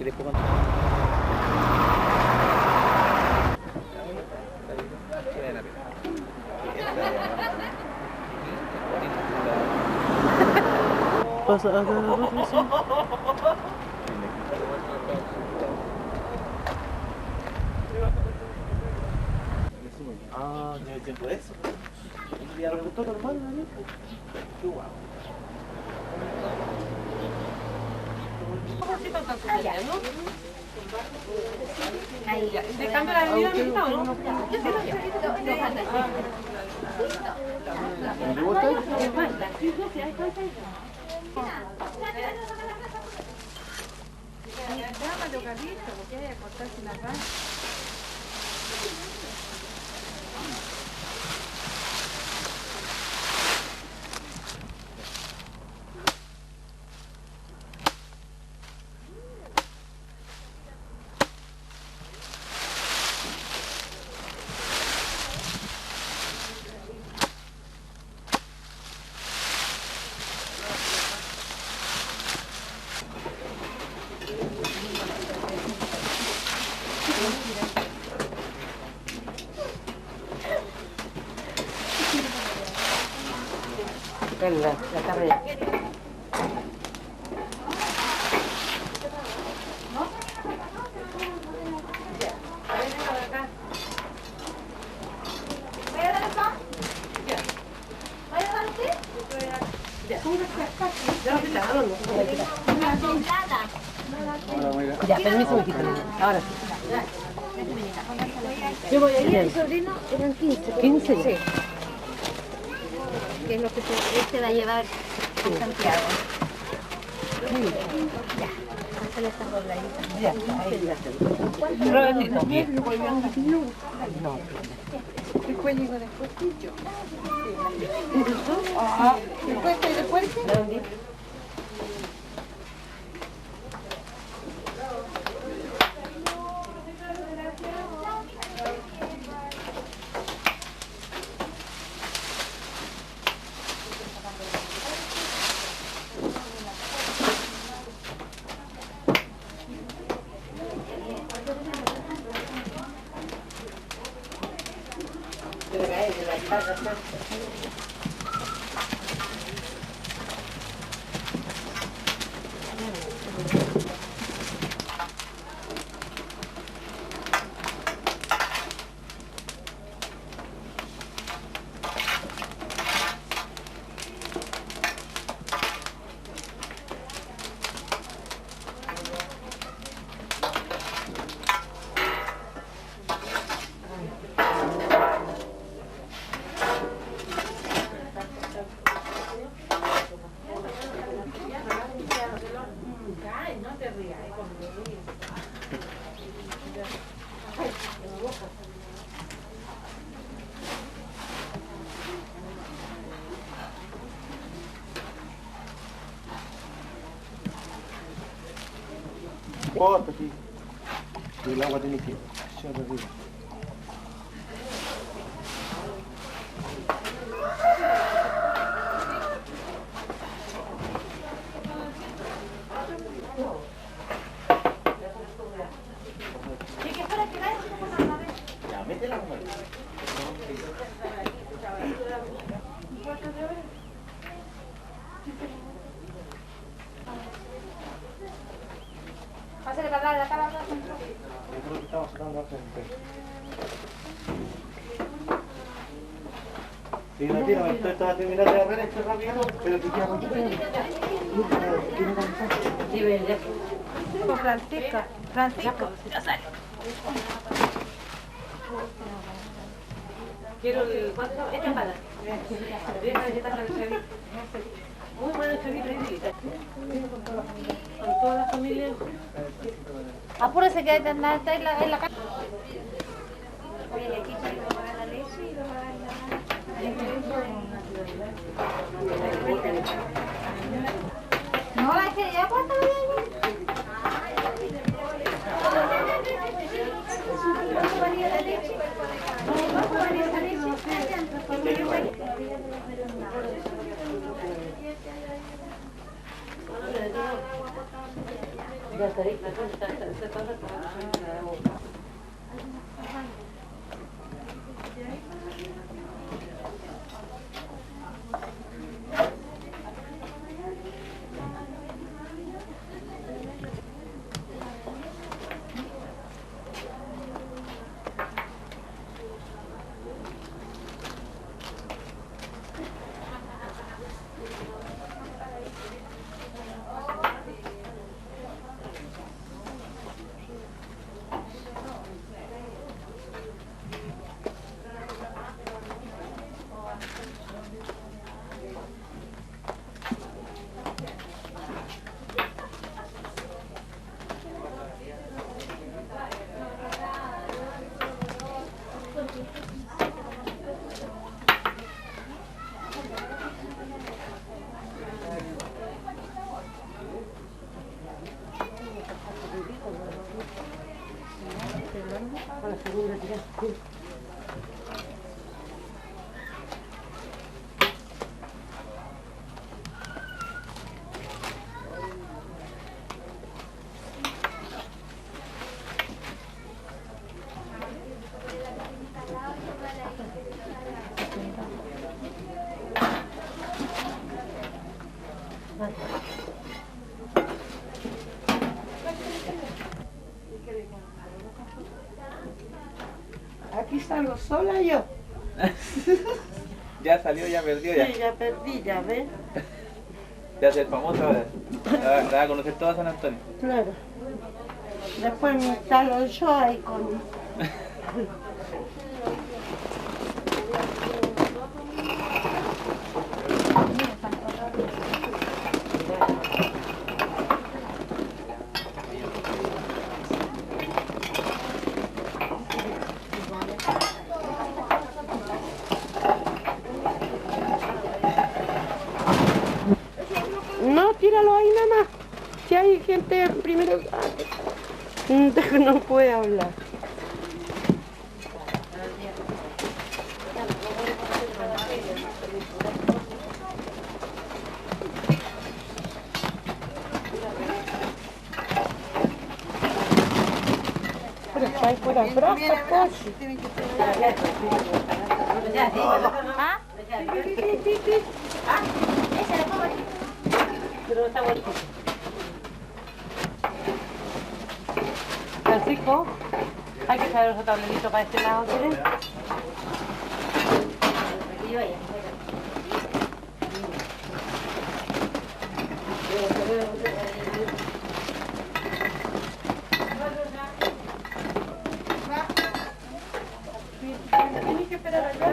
después pasa a cada rato así. Ah, tiene tiempo de eso. Y ya preguntó normal, ¿no? Qué guapo. Ahí, ¿de cambio la bebida ahorita o no? ¿Dónde vos estás? Déjame tocarito, porque hay que cortarse una raya. La carrera. Ya, permiso, me quito. Ahora sí. Yo voy a ir. Mi sobrino eran 15. 15. Sí. Que es lo que se va a llevar a Santiago. Ya, hazle esta dobladita. Ya, ahí ya. Robertito. No. Después llego después yo. Ajá. Después. ¿Dónde? Corta aquí. Y el agua tiene que echar arriba. Ya, métela como Pásale para hablar de acá, Eso es lo que estamos sacando antes. Sí, no tira, esto está terminando de arreglar esto rápido, pero te queda mucho tiempo. Sí, vende. Francisco. Ya sale. Quiero el... ¿Cuánto? Esta para. Muy buena chavita. Con toda la familia. Apúrese que hay que andar está en la casa. Oye, aquí se le va a dar la leche y le va a dar la... No, es que ya cuánto varía la leche. ¿Cuánto varía la leche? Aquí salgo sola yo. Ya salió, ya perdió, ya. Sí, ya perdí, ya ves. Ya ser famosa ahora. La va a conocer toda San Antonio. Claro. Después me instalo yo ahí con... No, tíralo ahí nada más. Si hay gente primero... No puede hablar. Pero está ahí por atrás, casi. ¿Ah? Ese lo pongo aquí. Pero está bonito. Francisco, hay que traer otro tablerito para este lado, ¿quieres? Tienes que esperar acá.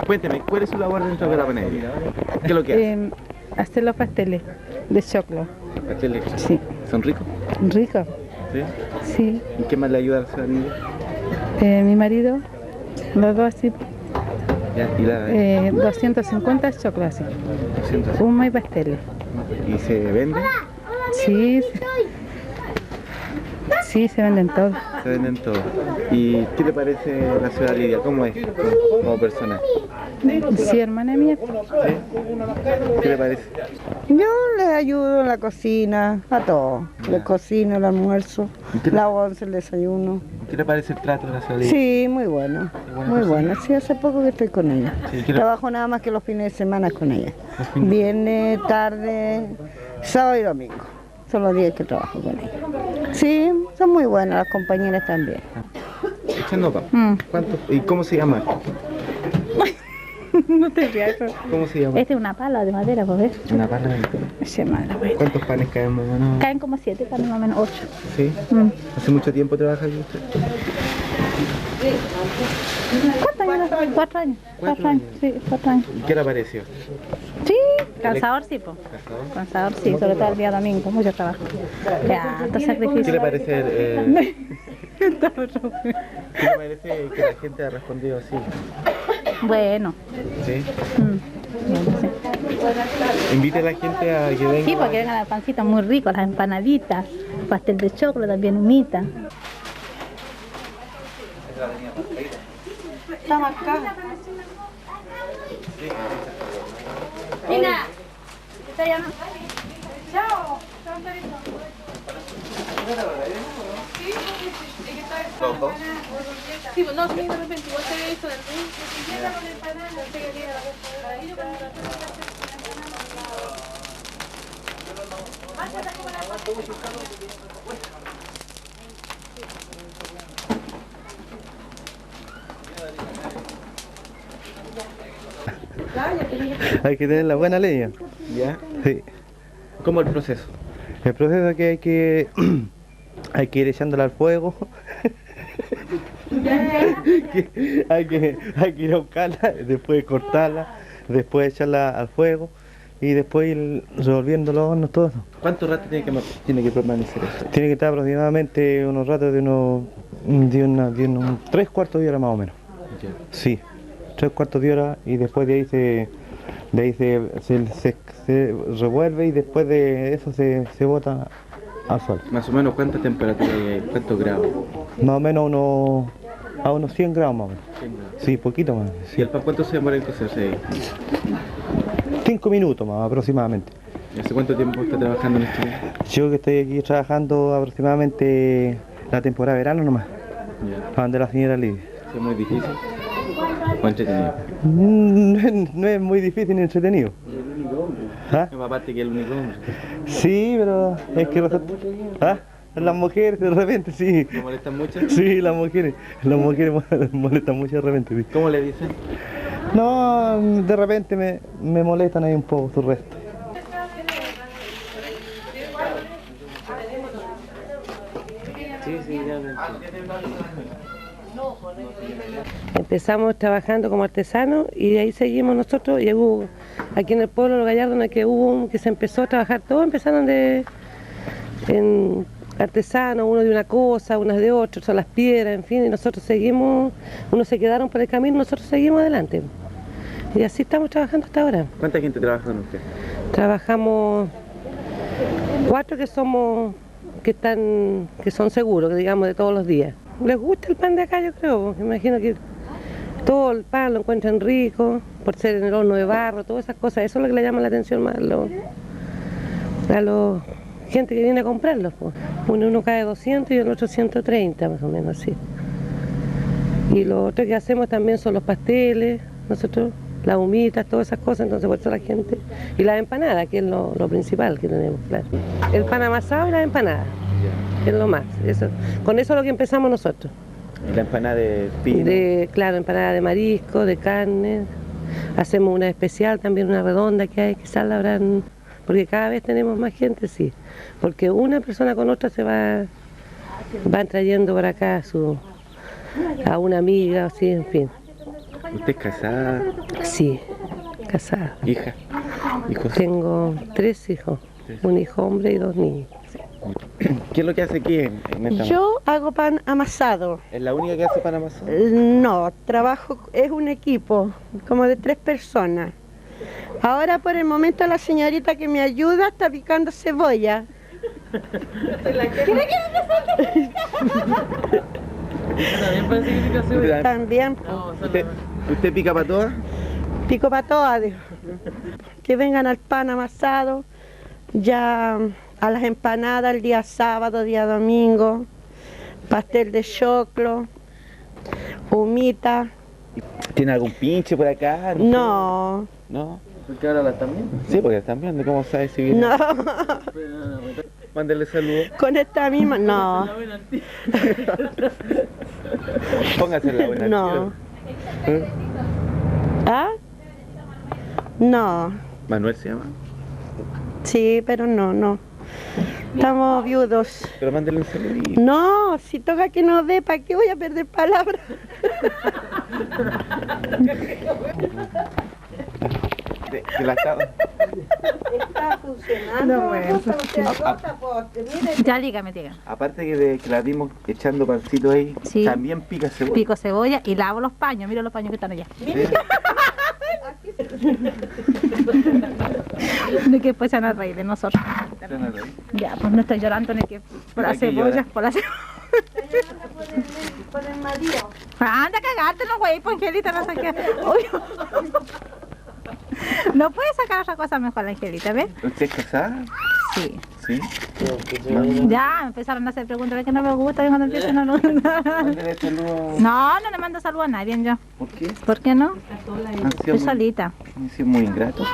Cuénteme, ¿cuál es su labor dentro de la panadería? ¿Qué es lo que hace? Hacer los pasteles de choclo. ¿Pasteles? Sí. ¿Son ricos? Rico. ¿Sí? Sí. ¿Y qué más le ayuda a su amigo? Mi marido, los dos así, Ya, ¿y la 250 choclos así. 200? Humo y pasteles. ¿Y se vende? Sí. Sí, se venden todos. Se venden todo. ¿Y qué le parece la ciudad de Lidia? ¿Cómo es como persona? Sí, hermana mía. ¿Sí? ¿Qué le parece? Yo le ayudo en la cocina, a todo. Le cocino el almuerzo, la once, el desayuno. ¿Qué le parece el trato de la ciudad de Lidia? Sí, muy bueno. Muy bueno. Sí, hace poco que estoy con ella. Sí, ¿qué le- Trabajo nada más que los fines de semana con ella. Los fines- Viernes, tarde, sábado y domingo. Son los días que trabajo con ella. Sí, son muy buenas las compañeras también. Echando pan. Mm. ¿Cuánto? ¿Y cómo se llama? No no te rías. ¿Cómo se llama? Esta es una pala de madera, pues ves. Una pala. Sí, madre mía. ¿Cuántos panes caen más o menos? Caen como 7 panes, más o menos 8. Sí. ¿Hace mucho tiempo trabaja aquí usted? ¿Cuántos años? 4 años. 4 años, sí, 4 años. ¿Y qué le pareció? Sí, cansador sí, pues. Cansador sí, sobre todo el día domingo, mucho trabajo. Ya, tanto sacrificio. ¿Qué le parece ¿qué le parece que la gente ha respondido así? Bueno. ¿Sí? Bueno, sí. Invite a la gente a que venga. Sí, porque vengan las pancitas muy ricas, las empanaditas, pastel de choclo, también humita. Estamos acá. Mira, te está llamando. Chao. Sí, pues no, sí, de repente igual se ve eso del Hay que tener la buena leña. ¿Ya? Sí. ¿Cómo el proceso? El proceso es que hay que ir echándola al fuego. hay que ir a buscarla, después cortarla, después echarla al fuego y después ir revolviendo los hornos, todo eso. ¿Cuánto rato tiene que permanecer eso? Tiene que estar aproximadamente unos ratos de unos 3/4 de hora más o menos. Ya. Sí, 3/4 de hora y después de ahí se revuelve y después de eso se bota al sol. Más o menos, ¿cuánta temperatura hay ahí? ¿Cuántos grados? Más o menos a unos 100 grados más o menos. 100 grados. Sí, poquito más. ¿Y Sí. el pan cuánto se demora en cocerse ahí? 5 minutos más aproximadamente. ¿Y hace cuánto tiempo está trabajando en esto? Yo que estoy aquí trabajando aproximadamente la temporada de verano nomás, Ya. donde la señora Lidia. ¿Es muy difícil o entretenido? No es muy difícil ni entretenido. ¿Ah? No, aparte que el único hombre. Sí, pero es que ¿ah? Las mujeres de repente sí. ¿No molestan mucho? Sí, las mujeres molestan mucho de repente. Sí. ¿Cómo le dicen? No, de repente me molestan ahí un poco su resto. Empezamos trabajando como artesanos y de ahí seguimos nosotros. Y hubo, aquí en el pueblo de Los Gallardos, en el que se empezó a trabajar, todos empezaron en artesanos, uno de una cosa, unos de otra, son las piedras, en fin, y nosotros seguimos, unos se quedaron por el camino, nosotros seguimos adelante. Y así estamos trabajando hasta ahora. ¿Cuánta gente trabaja con usted? Trabajamos 4 que son seguros, que digamos, de todos los días. Les gusta el pan de acá, yo creo, porque me imagino que todo el pan lo encuentran rico, por ser en el horno de barro, todas esas cosas, eso es lo que le llama la atención más a la gente que viene a comprarlos. Pues. Uno cae 200 y el otro 130, más o menos, así. Y lo otro que hacemos también son los pasteles, nosotros, las humitas, todas esas cosas, entonces por eso la gente... Y las empanadas, que es lo principal que tenemos, claro. El pan amasado y las empanadas, que es lo más. Con eso es lo que empezamos nosotros. ¿Y la empanada de pino? Claro, empanada de marisco, de carne. Hacemos una especial, también una redonda que hay, quizás la habrán... Porque cada vez tenemos más gente, sí. Porque una persona con otra van trayendo para acá a una amiga, así, en fin. ¿Usted es casada? Sí, casada. ¿Hija? ¿Hijos? Tengo 3 hijos, un hijo hombre y 2 niños. ¿Qué es lo que hace aquí en esta Yo hago pan amasado. ¿Es la única que hace pan amasado? No, trabajo, es un equipo, como de 3 personas. Ahora por el momento la señorita que me ayuda está picando cebolla. También ¿Usted pica para todas? pico para todas. Digo. Que vengan al pan amasado, ya a las empanadas el día sábado, día domingo, pastel de choclo, humita. ¿Tiene algún pinche por acá? No, ¿No? ¿Porque ahora la están viendo? Sí, porque la están viendo. ¿Cómo sabe si viene? no, Mándale saludos. con esta misma, no, Póngase la buena. no. ¿Ah? No, ¿Manuel se llama? sí, pero no. Estamos viudos. Pero mándale un saludito. No, si toca que nos dé, ¿para qué voy a perder palabras? Que la estaba... Está funcionando. No, bueno. Ya dígame. Aparte que la vimos echando pancito ahí, Sí. también pica cebolla. Pico cebolla y lavo los paños. Mira los paños que están allá. De que después se van a reír de nosotros. Ya, pues no estoy llorando ni que por la ¿Para qué cebolla, llora? por la cebolla. Por el marido. Anda a cagarte, no güey, pues Angelita no saqué. Uy. No puedes sacar otra cosa mejor, Angelita, ¿ves? ¿Usted es casada? Sí. Sí. Ya, empezaron a hacer preguntas que no me gusta y cuando empiezan a Mándale saludos. No le mando saludos a nadie yo. ¿Por qué? ¿Por qué no? Han sido Estoy muy, solita. han sido muy ingratos.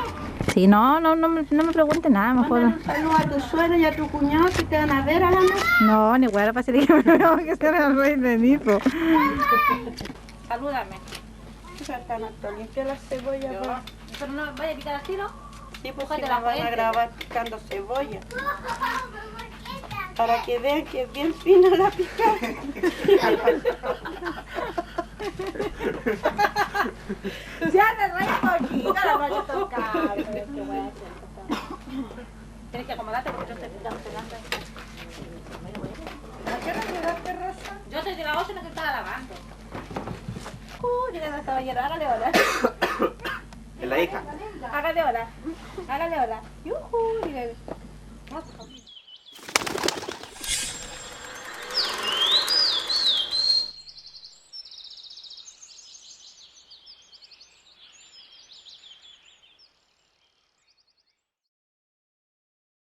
Sí, no me pregunte nada, mejor. Un saludo a tu suegra y a tu cuñado que te van a ver a la noche. No, ni hueá, para decirle que me tengo que ser el rey de Nipo. Salúdame. Están limpia la cebolla. Pues. Pero no vaya a picar así, ¿no? Sí, pues Cógete si la la van a fuente. grabar picando cebolla. Para que vean que es bien fina la picada. Ya te reí poquito, la voy a tocar. Tienes que acomodarte porque yo estoy picando. Yo soy de la 8 y no que estaba lavando. Llega esta ballera, hágale hola. Es la hija. Hágale hola. Hágale hola. Yujú, dígale.